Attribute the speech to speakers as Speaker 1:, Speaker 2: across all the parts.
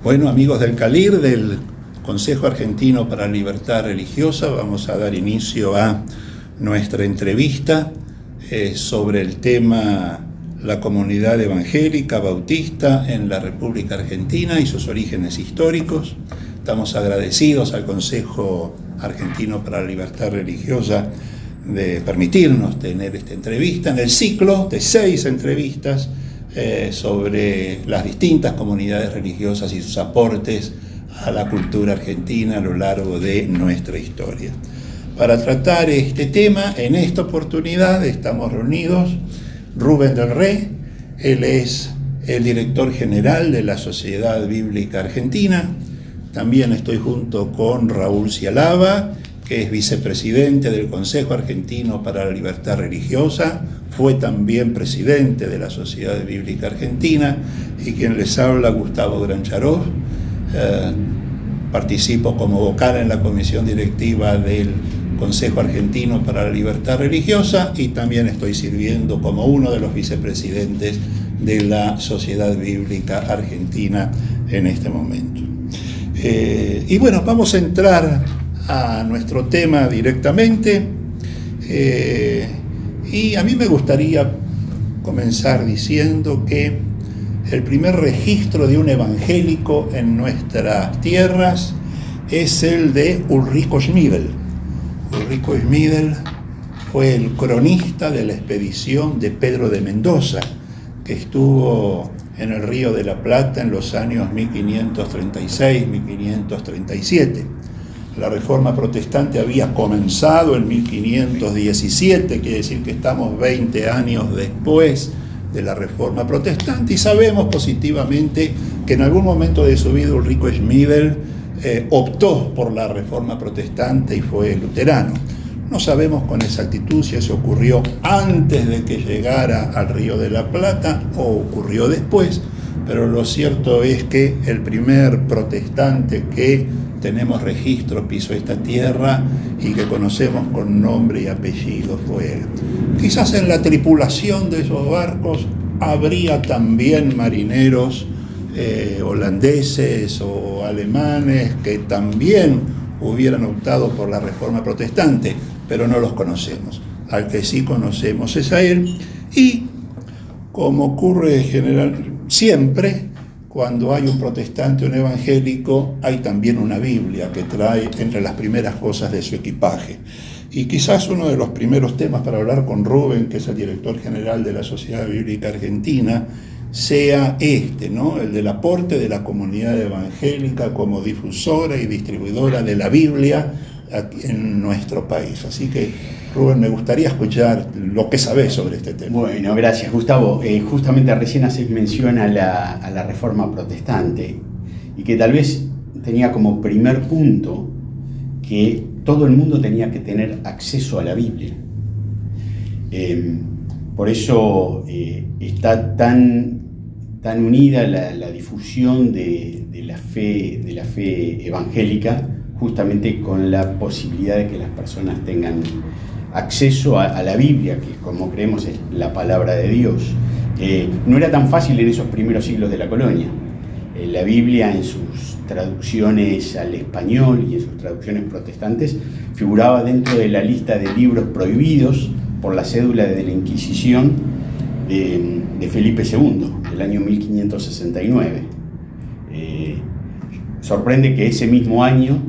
Speaker 1: Bueno, amigos del CALIR, del Consejo Argentino para la Libertad Religiosa, vamos a dar inicio a nuestra entrevista sobre el tema la comunidad evangélica bautista en la República Argentina y sus orígenes históricos. Estamos agradecidos al Consejo Argentino para la Libertad Religiosa de permitirnos tener esta entrevista en el ciclo de 6 entrevistas sobre las distintas comunidades religiosas y sus aportes a la cultura argentina a lo largo de nuestra historia. Para tratar este tema, en esta oportunidad estamos reunidos Rubén del Rey. Él es el director general de la Sociedad Bíblica Argentina. También estoy junto con Raúl Cialaba, que es vicepresidente del Consejo Argentino para la Libertad Religiosa, fue también presidente de la Sociedad Bíblica Argentina, y quien les habla, Gustavo Grancharov. Participo como vocal en la comisión directiva del Consejo Argentino para la Libertad Religiosa y también estoy sirviendo como uno de los vicepresidentes de la Sociedad Bíblica Argentina en este momento. Y bueno, vamos a entrar a nuestro tema directamente, y a mí me gustaría comenzar diciendo que el primer registro de un evangélico en nuestras tierras es el de Ulrico Schmidl. Ulrico Schmidl fue el cronista de la expedición de Pedro de Mendoza, que estuvo en el Río de la Plata en los años 1536-1537. La Reforma Protestante había comenzado en 1517, quiere decir que estamos 20 años después de la Reforma Protestante, y sabemos positivamente que en algún momento de su vida Ulrico Schmidl optó por la Reforma Protestante y fue luterano. No sabemos con exactitud si eso ocurrió antes de que llegara al Río de la Plata o ocurrió después, pero lo cierto es que el primer protestante que tenemos registro pisó esta tierra y que conocemos con nombre y apellido fue él. Quizás en la tripulación de esos barcos habría también marineros holandeses o alemanes que también hubieran optado por la Reforma Protestante, pero no los conocemos. Al que sí conocemos es a él, y como ocurre siempre, cuando hay un protestante o un evangélico, hay también una Biblia que trae entre las primeras cosas de su equipaje. Y quizás uno de los primeros temas para hablar con Rubén, que es el director general de la Sociedad Bíblica Argentina, sea este, ¿no? El del aporte de la comunidad evangélica como difusora y distribuidora de la Biblia aquí en nuestro país. Así que, Rubén, me gustaría escuchar lo que sabés sobre este tema.
Speaker 2: Bueno, gracias, Gustavo. Justamente recién haces mención a la Reforma Protestante, y que tal vez tenía como primer punto que todo el mundo tenía que tener acceso a la Biblia. Por eso está tan unida la difusión de la fe evangélica, justamente con la posibilidad de que las personas tengan acceso a la Biblia, que como creemos es la palabra de Dios. No era tan fácil en esos primeros siglos de la colonia. La Biblia, en sus traducciones al español y en sus traducciones protestantes, figuraba dentro de la lista de libros prohibidos por la cédula de la Inquisición de Felipe II, del año 1569. Sorprende que ese mismo año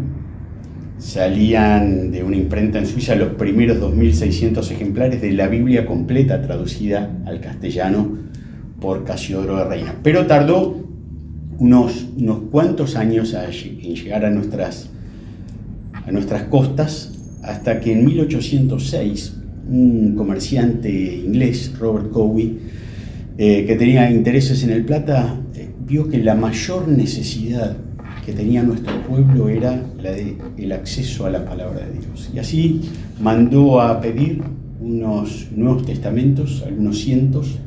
Speaker 2: salían de una imprenta en Suiza los primeros 2.600 ejemplares de la Biblia completa traducida al castellano por Casiodoro de Reina. Pero tardó unos cuantos años en llegar a nuestras costas, hasta que en 1806 un comerciante inglés, Robert Cowie, que tenía intereses en el Plata, vio que la mayor necesidad que tenía nuestro pueblo era la de el acceso a la palabra de Dios. Y así mandó a pedir unos Nuevos Testamentos, algunos cientos,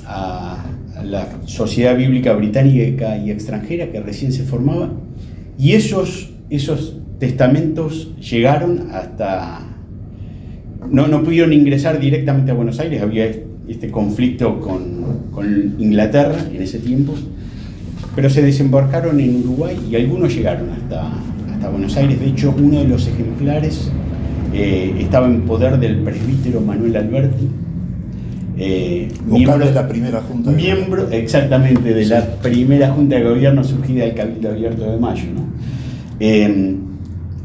Speaker 2: a la Sociedad Bíblica Británica y extranjera que recién se formaba, y esos testamentos llegaron hasta... No pudieron ingresar directamente a Buenos Aires, había este conflicto con Inglaterra en ese tiempo, pero se desembarcaron en Uruguay y algunos llegaron hasta Buenos Aires. De hecho, uno de los ejemplares estaba en poder del presbítero Manuel Alberti,
Speaker 1: miembro de la primera Junta de Gobierno.
Speaker 2: Exactamente, de la primera Junta de Gobierno surgida del Cabildo Abierto de Mayo, ¿no?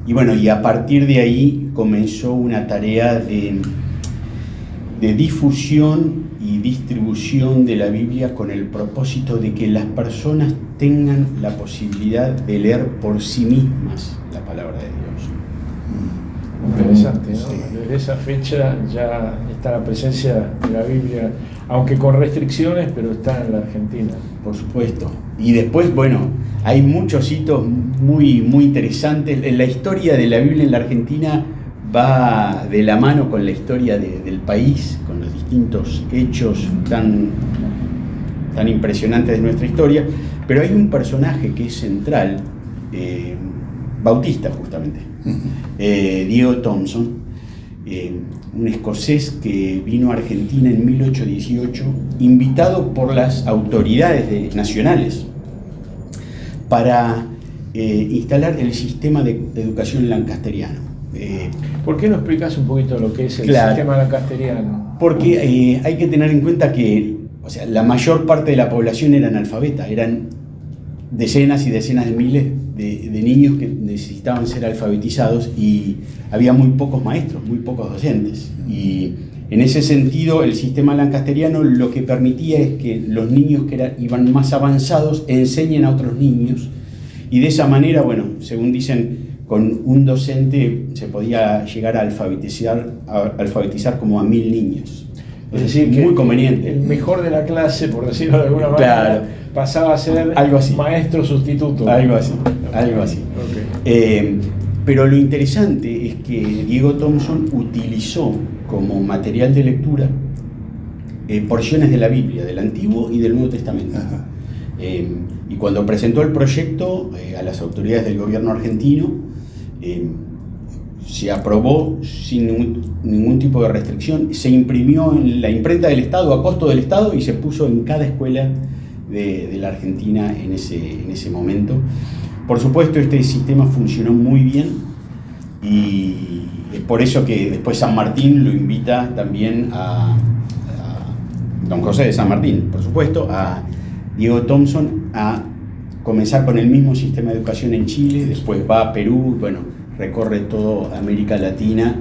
Speaker 2: Y bueno, y a partir de ahí comenzó una tarea de difusión y distribución de la Biblia con el propósito de que las personas tengan la posibilidad de leer por sí mismas la palabra de Dios.
Speaker 3: Interesante, ¿no?
Speaker 1: Sí.
Speaker 3: Desde esa fecha ya está la presencia de la Biblia, aunque con restricciones, pero está en la Argentina.
Speaker 2: Por supuesto. Y después, bueno, hay muchos hitos muy, muy interesantes. La historia de la Biblia en la Argentina va de la mano con la historia del país, con los distintos hechos tan impresionantes de nuestra historia, pero hay un personaje que es central, bautista justamente, Diego Thompson, un escocés que vino a Argentina en 1818, invitado por las autoridades nacionales para instalar el sistema de educación lancasteriano.
Speaker 3: ¿Por qué no explicas un poquito lo que es el sistema lancasteriano?
Speaker 2: Porque hay que tener en cuenta que, o sea, la mayor parte de la población era analfabeta, eran decenas y decenas de miles de niños que necesitaban ser alfabetizados y había muy pocos maestros, muy pocos docentes. Y en ese sentido, el sistema lancasteriano lo que permitía es que los niños que iban más avanzados enseñen a otros niños, y de esa manera, bueno, según dicen, con un docente se podía llegar a alfabetizar como a 1000 niños.
Speaker 3: Es decir, que
Speaker 2: muy conveniente.
Speaker 3: El mejor de la clase, por decirlo de alguna manera,
Speaker 2: claro,
Speaker 3: pasaba a ser
Speaker 2: algo así,
Speaker 3: maestro sustituto.
Speaker 2: Algo así, algo así.
Speaker 3: Okay.
Speaker 2: Pero lo interesante es que Diego Thompson utilizó como material de lectura porciones de la Biblia, del Antiguo y del Nuevo Testamento. Y cuando presentó el proyecto a las autoridades del gobierno argentino, se aprobó sin ningún tipo de restricción, se imprimió en la imprenta del Estado, a costo del Estado, y se puso en cada escuela de la Argentina en ese momento. Por supuesto, este sistema funcionó muy bien, y es por eso que después San Martín lo invita también a don José de San Martín, por supuesto, a Diego Thompson a comenzar con el mismo sistema de educación en Chile, después va a Perú, bueno, recorre toda América Latina,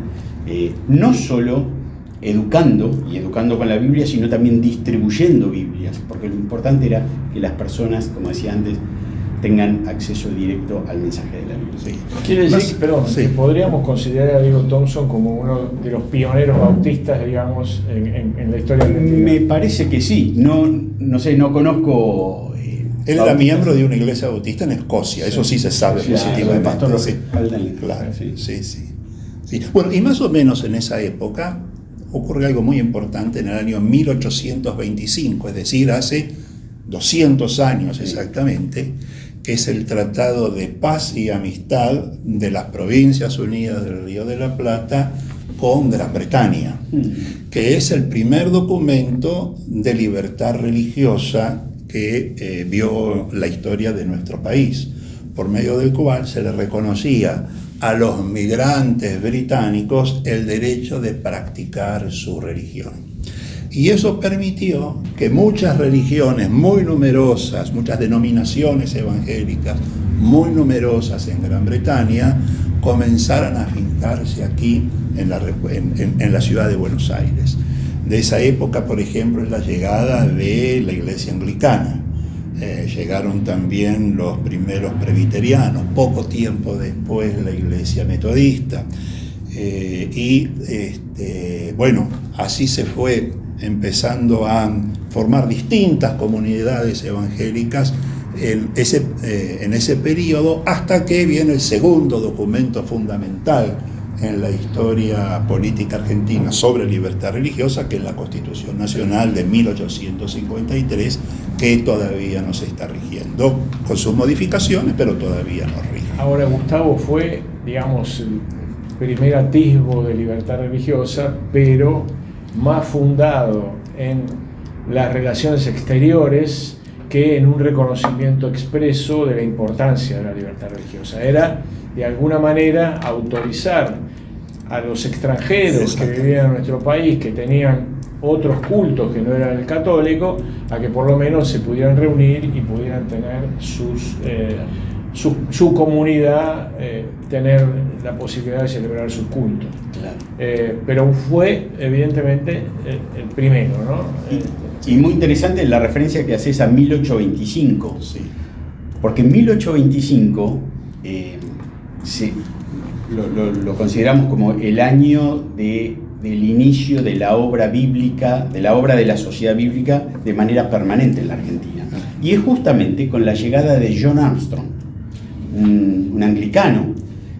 Speaker 2: no solo educando con la Biblia, sino también distribuyendo Biblias, porque lo importante era que las personas, como decía antes, tengan acceso directo al mensaje de la Biblia.
Speaker 3: Sí. Quiere decir, que podríamos considerar a Diego Thompson como uno de los pioneros bautistas, digamos, en la historia argentina.
Speaker 2: Me parece que sí, no sé, no conozco.
Speaker 1: Él era miembro de una iglesia bautista en Escocia, eso sí se sabe positivamente.
Speaker 2: El pastor
Speaker 1: claro, sí. Bueno, y más o menos en esa época ocurre algo muy importante en el año 1825, es decir, hace 200 años exactamente, que es el Tratado de Paz y Amistad de las Provincias Unidas del Río de la Plata con Gran Bretaña, que es el primer documento de libertad religiosa que vio la historia de nuestro país, por medio del cual se le reconocía a los migrantes británicos el derecho de practicar su religión. Y eso permitió que muchas religiones muy numerosas, muchas denominaciones evangélicas muy numerosas en Gran Bretaña, comenzaran a afincarse aquí en la ciudad de Buenos Aires. De esa época, por ejemplo, es la llegada de la iglesia anglicana. Llegaron también los primeros presbiterianos, poco tiempo después la iglesia metodista. Bueno, así se fue empezando a formar distintas comunidades evangélicas en ese periodo, hasta que viene el segundo documento fundamental en la historia política argentina sobre libertad religiosa, que es la Constitución Nacional de 1853, que todavía no se está rigiendo, con sus modificaciones, pero todavía no rige.
Speaker 3: Ahora, Gustavo, fue, digamos, el primer atisbo de libertad religiosa, pero más fundado en las relaciones exteriores que en un reconocimiento expreso de la importancia de la libertad religiosa. Era, de alguna manera, autorizar a los extranjeros que vivían en nuestro país, que tenían otros cultos que no eran el católico, a que por lo menos se pudieran reunir y pudieran tener su comunidad, tener la posibilidad de celebrar su culto. Claro. Pero fue evidentemente el primero, ¿no?
Speaker 2: Y muy interesante la referencia que haces a 1825, sí. Porque en 1825 lo consideramos como el año del inicio de la obra bíblica, de la obra de la sociedad bíblica de manera permanente en la Argentina. Y es justamente con la llegada de John Armstrong, un anglicano,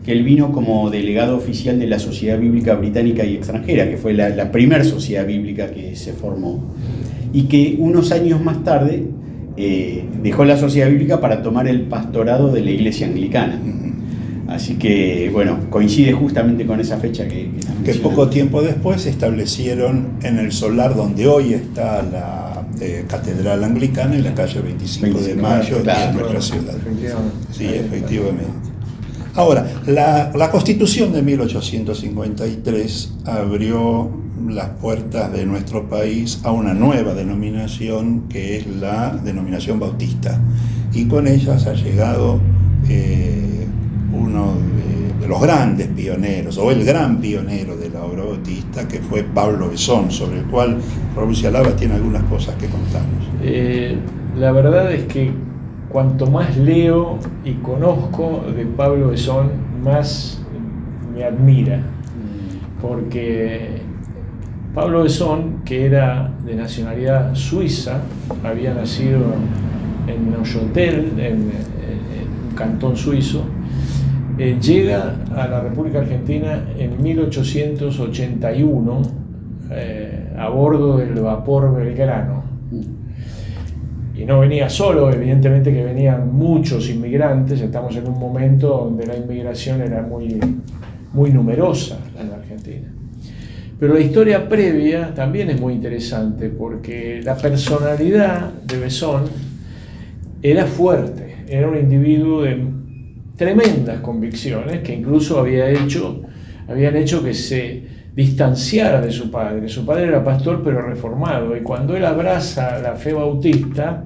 Speaker 2: que él vino como delegado oficial de la Sociedad Bíblica Británica y Extranjera, que fue la primera sociedad bíblica que se formó, y que unos años más tarde dejó la sociedad bíblica para tomar el pastorado de la iglesia anglicana. Así que, bueno, coincide justamente con esa fecha que
Speaker 1: poco tiempo después se establecieron en el solar donde hoy está la Catedral Anglicana, en la calle 25 de Mayo, claro, en nuestra ciudad. Sí, efectivamente. Ahora, la Constitución de 1853 abrió las puertas de nuestro país a una nueva denominación, que es la denominación bautista, y con ellas ha llegado uno de los grandes pioneros, o el gran pionero de la obra bautista, que fue Pablo Besón, sobre el cual Raúl Cialaba tiene algunas cosas que contarnos.
Speaker 3: La verdad es que cuanto más leo y conozco de Pablo Besón, más me admira, porque Pablo Besón, que era de nacionalidad suiza, había nacido en Neuchâtel, en un cantón suizo, llega a la República Argentina en 1881 a bordo del vapor Belgrano. Y no venía solo, evidentemente que venían muchos inmigrantes. Estamos en un momento donde la inmigración era muy numerosa en la Argentina. Pero la historia previa también es muy interesante, porque la personalidad de Besón era fuerte, era un individuo de tremendas convicciones que incluso habían hecho que se distanciara de su padre. Su padre era pastor pero reformado, y cuando él abraza la fe bautista,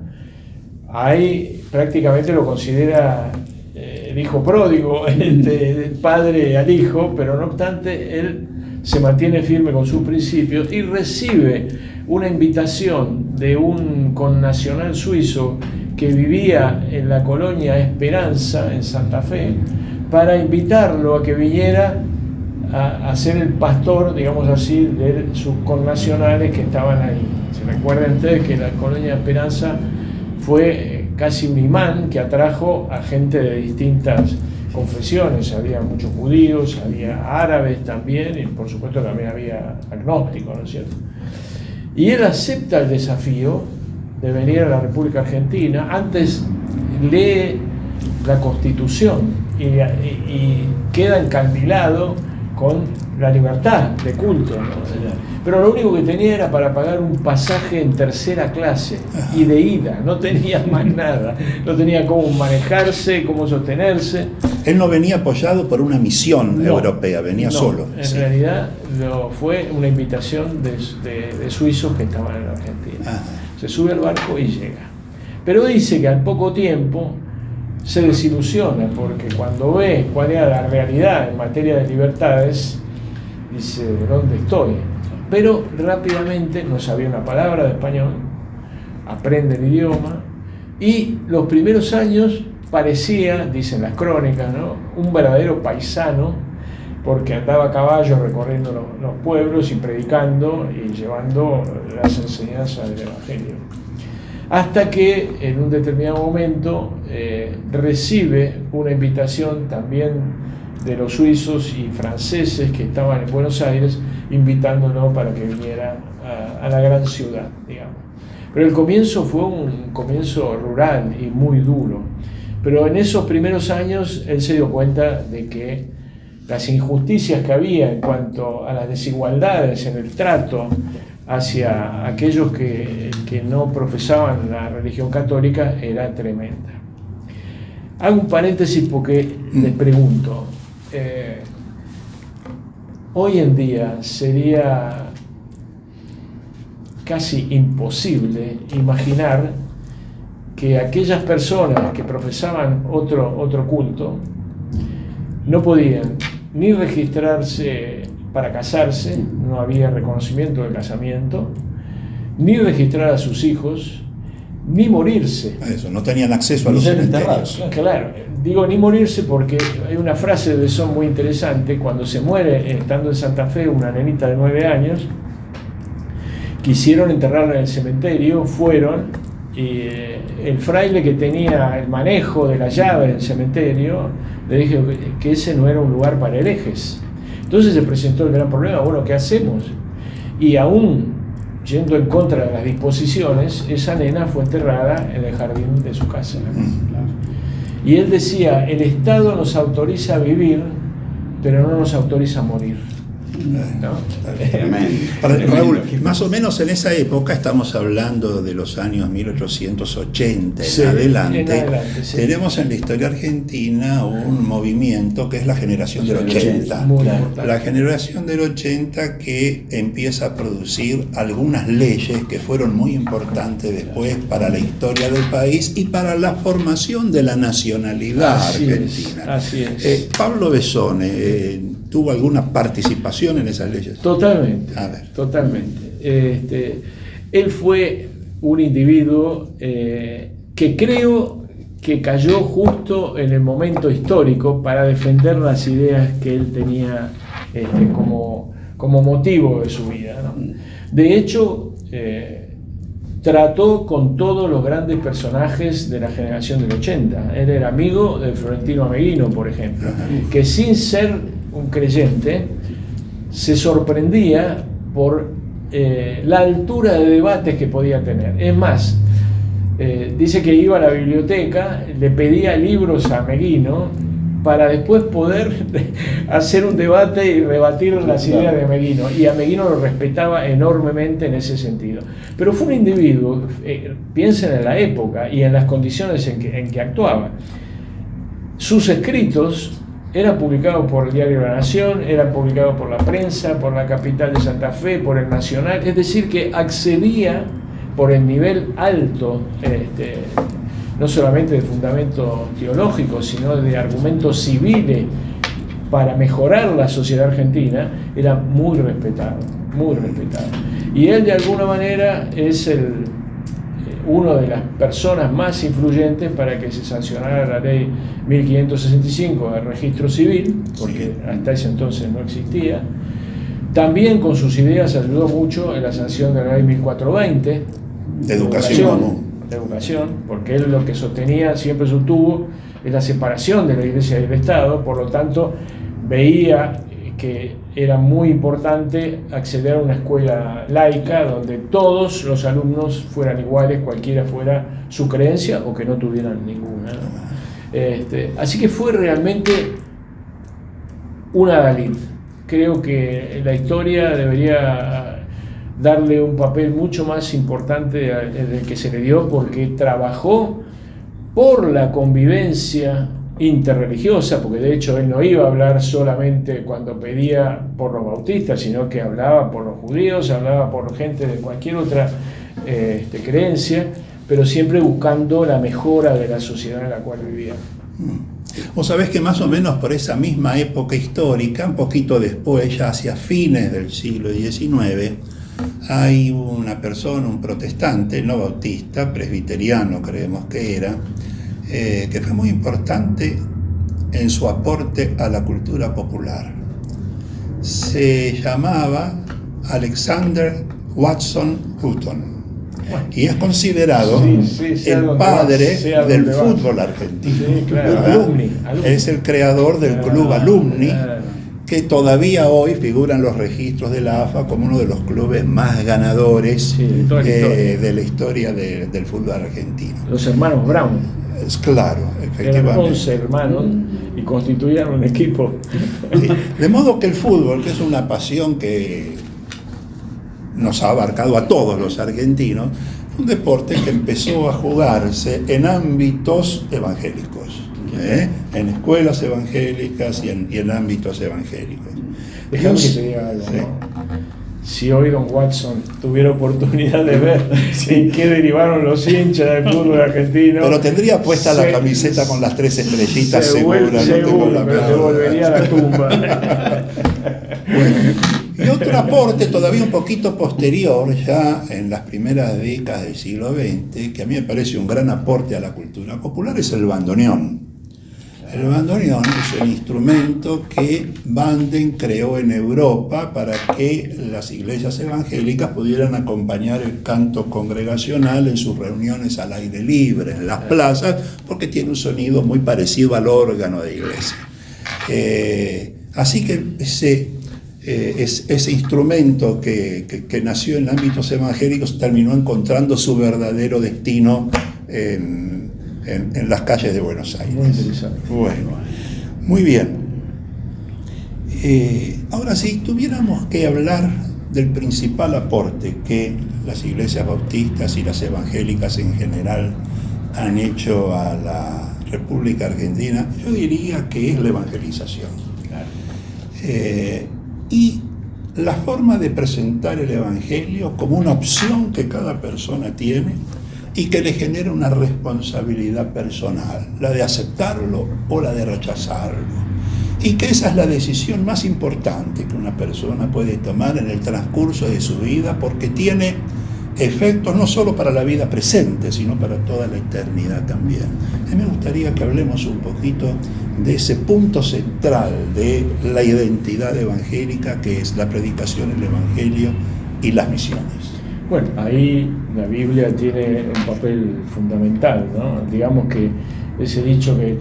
Speaker 3: ahí prácticamente lo considera el hijo pródigo del padre al hijo, pero no obstante él se mantiene firme con sus principios y recibe una invitación de un connacional suizo que vivía en la colonia Esperanza, en Santa Fe, para invitarlo a que viniera a ser el pastor, digamos así, de sus connacionales que estaban ahí. Se recuerdan ustedes que la colonia Esperanza fue casi un imán que atrajo a gente de distintas confesiones. Había muchos judíos, había árabes también, y por supuesto también había agnósticos, ¿no es cierto? Y él acepta el desafío de venir a la República Argentina. Antes lee la Constitución y queda encandilado con la libertad de culto, ¿no? Pero lo único que tenía era para pagar un pasaje en tercera clase y de ida, no tenía más nada, no tenía cómo manejarse, cómo sostenerse.
Speaker 1: Él no venía apoyado por una misión europea, venía solo.
Speaker 3: En realidad fue una invitación de suizos que estaban en la Argentina. Se sube al barco y llega. Pero dice que al poco tiempo se desilusiona, porque cuando ve cuál era la realidad en materia de libertades, dice, ¿dónde estoy? Pero rápidamente no sabía una palabra de español, aprende el idioma, y los primeros años parecía, dicen las crónicas, ¿no?, un verdadero paisano, porque andaba a caballo recorriendo los pueblos y predicando y llevando las enseñanzas del Evangelio. Hasta que en un determinado momento recibe una invitación también de los suizos y franceses que estaban en Buenos Aires, invitándolo para que viniera a la gran ciudad, digamos. Pero el comienzo fue un comienzo rural y muy duro. Pero en esos primeros años él se dio cuenta de que las injusticias que había en cuanto a las desigualdades en el trato hacia aquellos que no profesaban la religión católica era tremenda. Hago un paréntesis porque les pregunto, hoy en día sería casi imposible imaginar que aquellas personas que profesaban otro culto no podían ni registrarse para casarse, no había reconocimiento del casamiento, ni registrar a sus hijos, ni morirse.
Speaker 1: Eso, no tenían acceso a los cementerios.
Speaker 3: Claro, digo ni morirse porque hay una frase de Besón muy interesante. Cuando se muere, estando en Santa Fe, una nenita de 9 años, quisieron enterrarla en el cementerio, fueron, y el fraile que tenía el manejo de la llave del cementerio le dijo que ese no era un lugar para herejes. Entonces se presentó el gran problema, bueno, ¿qué hacemos? Y aún yendo en contra de las disposiciones, esa nena fue enterrada en el jardín de su casa. Y él decía, el Estado nos autoriza a vivir, pero no nos autoriza a morir. ¿No?
Speaker 1: Raúl, más o menos en esa época, estamos hablando de los años 1880 en adelante, sí. Tenemos en la historia argentina un movimiento que es la generación del 80. La generación del 80 que empieza a producir algunas leyes que fueron muy importantes después para la historia del país y para la formación de la nacionalidad argentina.
Speaker 3: Así es.
Speaker 1: Pablo Besón, ¿tuvo alguna participación en esas leyes?
Speaker 3: Totalmente. Él fue un individuo que creo que cayó justo en el momento histórico para defender las ideas que él tenía como motivo de su vida, ¿no? De hecho, trató con todos los grandes personajes de la generación del 80. Él era amigo de Florentino Ameghino, por ejemplo, que sin ser un creyente se sorprendía por la altura de debates que podía tener. Es más, dice que iba a la biblioteca, le pedía libros a Ameghino para después poder hacer un debate y rebatir las ideas de Ameghino, y Ameghino lo respetaba enormemente en ese sentido. Pero fue un individuo, piensen en la época y en las condiciones en que actuaba. Sus escritos eran publicados por el diario La Nación, eran publicados por la prensa, por la Capital de Santa Fe, por el Nacional, es decir, que accedía por el nivel alto, no solamente de fundamentos teológicos, sino de argumentos civiles para mejorar la sociedad argentina, era muy respetado, muy respetado. Y él de alguna manera es una de las personas más influyentes para que se sancionara la ley 1565 del registro civil, porque hasta ese entonces no existía. También con sus ideas ayudó mucho en la sanción de la ley 1420
Speaker 1: de educación,
Speaker 3: porque él lo que sostenía, siempre sostuvo, es la separación de la Iglesia y del Estado. Por lo tanto, veía que era muy importante acceder a una escuela laica donde todos los alumnos fueran iguales, cualquiera fuera su creencia o que no tuvieran ninguna, ¿no? Así que fue realmente un adalid. Creo que la historia debería darle un papel mucho más importante del que se le dio, porque trabajó por la convivencia interreligiosa, porque de hecho él no iba a hablar solamente cuando pedía por los bautistas, sino que hablaba por los judíos, hablaba por gente de cualquier otra creencia, pero siempre buscando la mejora de la sociedad en la cual vivía.
Speaker 1: Vos sabés que más o menos por esa misma época histórica, un poquito después, ya hacia fines del siglo XIX, hay una persona, un protestante, no bautista, presbiteriano creemos que era, que fue muy importante en su aporte a la cultura popular. Se llamaba Alexander Watson Hutton y es considerado el padre del fútbol argentino.
Speaker 3: Sí, claro. Alumni.
Speaker 1: Es el creador del club Alumni, que todavía hoy figura en los registros de la AFA como uno de los clubes más ganadores de la historia del fútbol argentino.
Speaker 3: Los hermanos Brown.
Speaker 1: Claro, efectivamente.
Speaker 3: Eran 11 hermanos y constituían un equipo.
Speaker 1: Sí. De modo que el fútbol, que es una pasión que nos ha abarcado a todos los argentinos, un deporte que empezó a jugarse en ámbitos evangélicos, en escuelas evangélicas y en ámbitos evangélicos.
Speaker 3: Déjame que te diga algo, ¿no? Si hoy don Watson tuviera oportunidad de ver en qué derivaron los hinchas del fútbol argentino...
Speaker 1: Pero tendría puesta la camiseta con las 3 estrellitas seguro,
Speaker 3: pero se volvería a la tumba.
Speaker 1: Bueno, y otro aporte todavía un poquito posterior, ya en las primeras décadas del siglo XX, que a mí me parece un gran aporte a la cultura popular, es el bandoneón. El bandoneón es el instrumento que Banden creó en Europa para que las iglesias evangélicas pudieran acompañar el canto congregacional en sus reuniones al aire libre, en las plazas, porque tiene un sonido muy parecido al órgano de iglesia. Así que ese instrumento que nació en ámbitos evangélicos terminó encontrando su verdadero destino en las calles de Buenos Aires.
Speaker 3: Muy interesante.
Speaker 1: Bueno, muy bien. Ahora, si tuviéramos que hablar del principal aporte que las iglesias bautistas y las evangélicas en general han hecho a la República Argentina, yo diría que es la evangelización. Y la forma de presentar el Evangelio como una opción que cada persona tiene y que le genera una responsabilidad personal, la de aceptarlo o la de rechazarlo. Y que esa es la decisión más importante que una persona puede tomar en el transcurso de su vida, porque tiene efectos no solo para la vida presente, sino para toda la eternidad también. A mí me gustaría que hablemos un poquito de ese punto central de la identidad evangélica, que es la predicación del Evangelio y las misiones.
Speaker 3: Bueno, ahí la Biblia tiene un papel fundamental, ¿no? Digamos que ese dicho que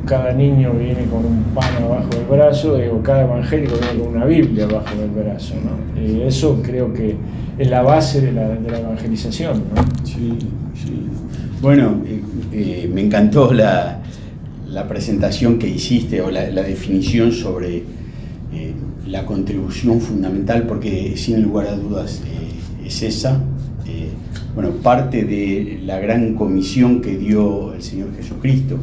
Speaker 3: cada niño viene con un pan abajo del brazo, cada evangélico viene con una Biblia abajo del brazo, ¿no? Y eso creo que es la base de la evangelización, ¿no?
Speaker 2: Sí, sí. Bueno, me encantó la presentación que hiciste, o la definición sobre la contribución fundamental, porque sin lugar a dudas es esa. Bueno, parte de la gran comisión que dio el Señor Jesucristo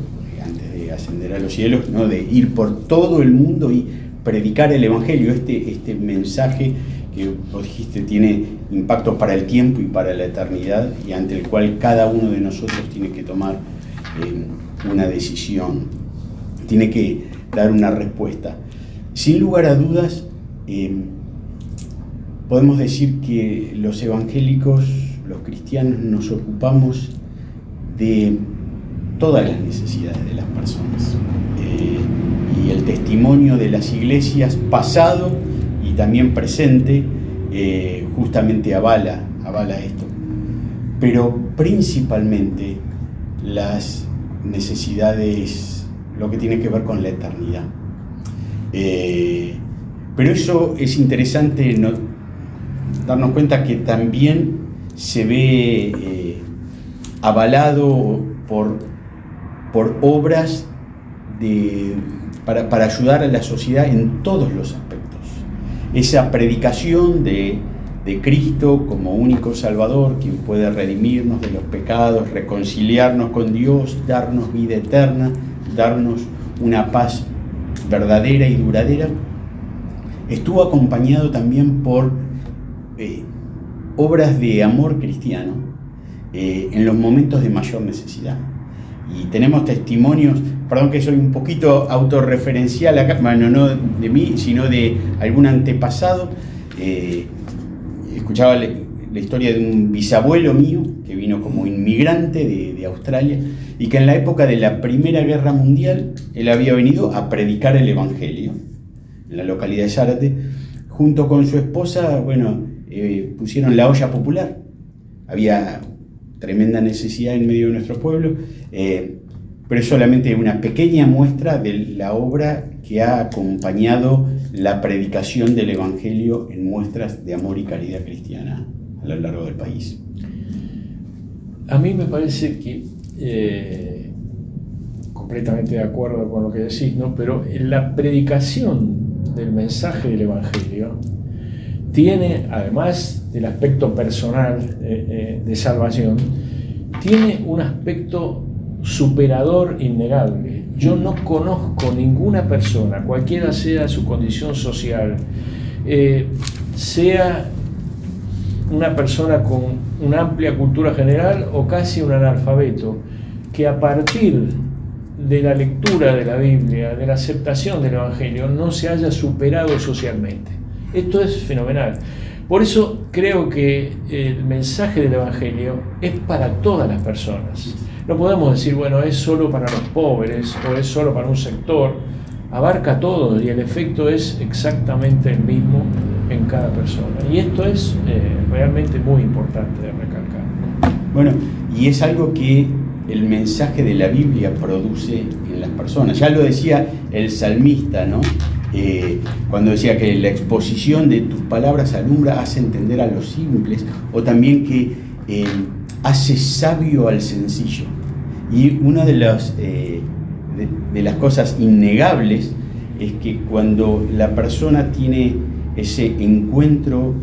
Speaker 2: antes de ascender a los cielos, ¿no? De ir por todo el mundo y predicar el Evangelio, este mensaje que vos dijiste tiene impacto para el tiempo y para la eternidad, y ante el cual cada uno de nosotros tiene que tomar una decisión, tiene que dar una respuesta. Sin lugar a dudas, podemos decir que los evangélicos, los cristianos, nos ocupamos de todas las necesidades de las personas. Y el testimonio de las iglesias pasado y también presente justamente avala esto. Pero principalmente las necesidades, lo que tiene que ver con la eternidad. Pero eso es interesante darnos cuenta que también se ve avalado por obras para ayudar a la sociedad en todos los aspectos. Esa predicación de Cristo como único Salvador, quien puede redimirnos de los pecados, reconciliarnos con Dios, darnos vida eterna, darnos una paz verdadera y duradera, estuvo acompañado también por obras de amor cristiano en los momentos de mayor necesidad. Y tenemos testimonios, perdón que soy un poquito autorreferencial acá, bueno, no de mí, sino de algún antepasado. Escuchaba la historia de un bisabuelo mío que vino como inmigrante de Australia, y que en la época de la Primera Guerra Mundial él había venido a predicar el Evangelio en la localidad de Zárate. Junto con su esposa, pusieron la olla popular. Había tremenda necesidad en medio de nuestro pueblo, pero es solamente una pequeña muestra de la obra que ha acompañado la predicación del Evangelio en muestras de amor y caridad cristiana a lo largo del país.
Speaker 3: A mí me parece que, completamente de acuerdo con lo que decís, ¿no? Pero en la predicación del mensaje del Evangelio tiene, además del aspecto personal de salvación, tiene un aspecto superador innegable. Yo no conozco ninguna persona, cualquiera sea su condición social, sea una persona con una amplia cultura general o casi un analfabeto, que a partir de la lectura de la Biblia, de la aceptación del Evangelio, no se haya superado socialmente. Esto es fenomenal. Por eso creo que el mensaje del Evangelio es para todas las personas. No podemos decir, bueno, es solo para los pobres o es solo para un sector. Abarca a todos y el efecto es exactamente el mismo en cada persona. Y esto es realmente muy importante de recalcar.
Speaker 2: Bueno, y es algo que el mensaje de la Biblia produce en las personas. Ya lo decía el salmista, ¿no? Cuando decía que la exposición de tus palabras alumbra, hace entender a los simples, o también que hace sabio al sencillo. Y una de las cosas innegables es que cuando la persona tiene ese encuentro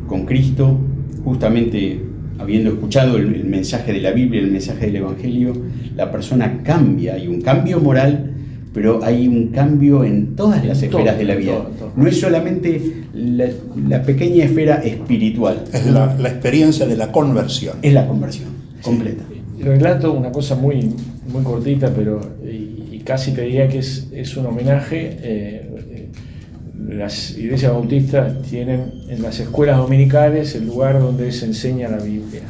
Speaker 2: con Cristo, justamente habiendo escuchado el mensaje de la Biblia, el mensaje del Evangelio, la persona cambia, hay un cambio moral, pero hay un cambio en todas las esferas de la vida. Todo. No es solamente la pequeña esfera espiritual.
Speaker 1: Es la experiencia de la conversión.
Speaker 2: Es la conversión completa.
Speaker 3: Relato una cosa muy, muy cortita, pero y casi te diría que es un homenaje. Las iglesias bautistas tienen en las escuelas dominicales el lugar donde se enseña la Biblia.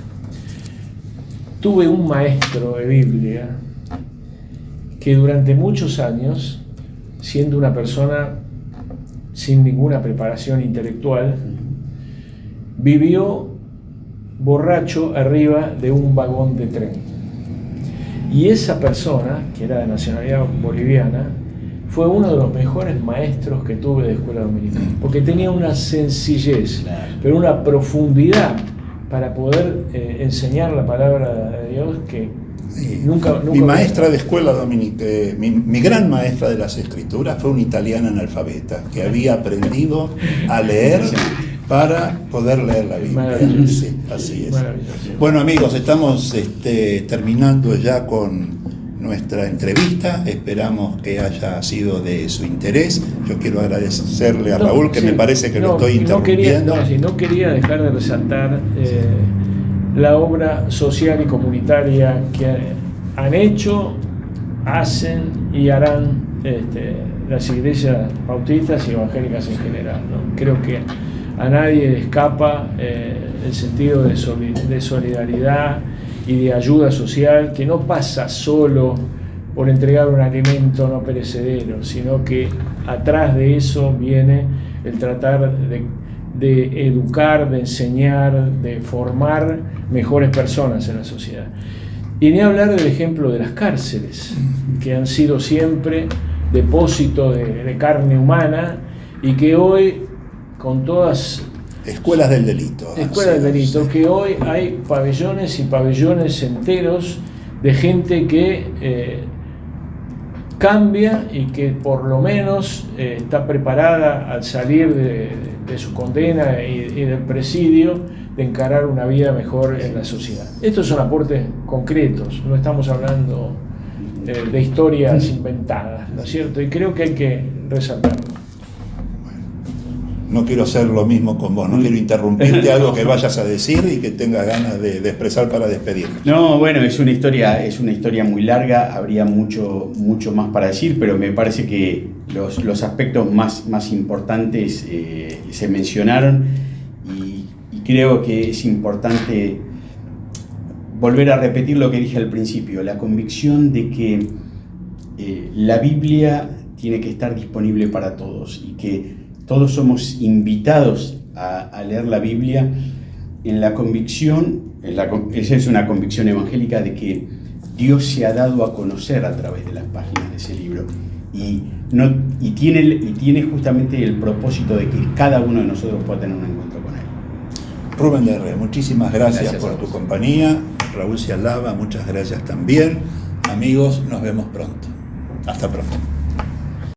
Speaker 3: Tuve un maestro de Biblia que durante muchos años, siendo una persona sin ninguna preparación intelectual, vivió borracho arriba de un vagón de tren. Y esa persona, que era de nacionalidad boliviana, fue uno de los mejores maestros que tuve de escuela dominical, porque tenía una sencillez, pero una profundidad para poder enseñar la palabra de Dios que nunca
Speaker 1: mi maestra de escuela dominical, mi gran maestra de las escrituras fue una italiana analfabeta que había aprendido a leer para poder leer la Biblia. Sí, así es. Bueno, amigos, estamos terminando ya con nuestra entrevista. Esperamos que haya sido de su interés. Yo quiero agradecerle a Raúl, que me parece que lo estoy interrumpiendo.
Speaker 3: No quería dejar de resaltar la obra social y comunitaria que han hecho, hacen y harán las iglesias bautistas y evangélicas en general, ¿no? Creo que a nadie escapa el sentido de solidaridad y de ayuda social, que no pasa solo por entregar un alimento no perecedero, sino que atrás de eso viene el tratar de educar, de enseñar, de formar mejores personas en la sociedad. Y ni hablar del ejemplo de las cárceles, que han sido siempre depósito de carne humana y que hoy, con todas
Speaker 1: escuelas del delito.
Speaker 3: Escuelas del delito, que hoy hay pabellones y pabellones enteros de gente que cambia y que por lo menos está preparada al salir de su condena y del presidio de encarar una vida mejor en la sociedad. Estos son aportes concretos, no estamos hablando de historias inventadas, ¿no es cierto? Y creo que hay que resaltarlo.
Speaker 1: No quiero hacer lo mismo con vos, no quiero interrumpirte algo que vayas a decir y que tengas ganas de expresar para despedirnos.
Speaker 2: No, bueno, es una historia muy larga, habría mucho más para decir, pero me parece que los aspectos más importantes se mencionaron y creo que es importante volver a repetir lo que dije al principio, la convicción de que la Biblia tiene que estar disponible para todos y que todos somos invitados a leer la Biblia en la convicción, esa es una convicción evangélica de que Dios se ha dado a conocer a través de las páginas de ese libro y tiene justamente el propósito de que cada uno de nosotros pueda tener un encuentro con Él.
Speaker 1: Rubén Derre, muchísimas gracias por tu compañía. Raúl Cialaba, muchas gracias también. Amigos, nos vemos pronto. Hasta pronto.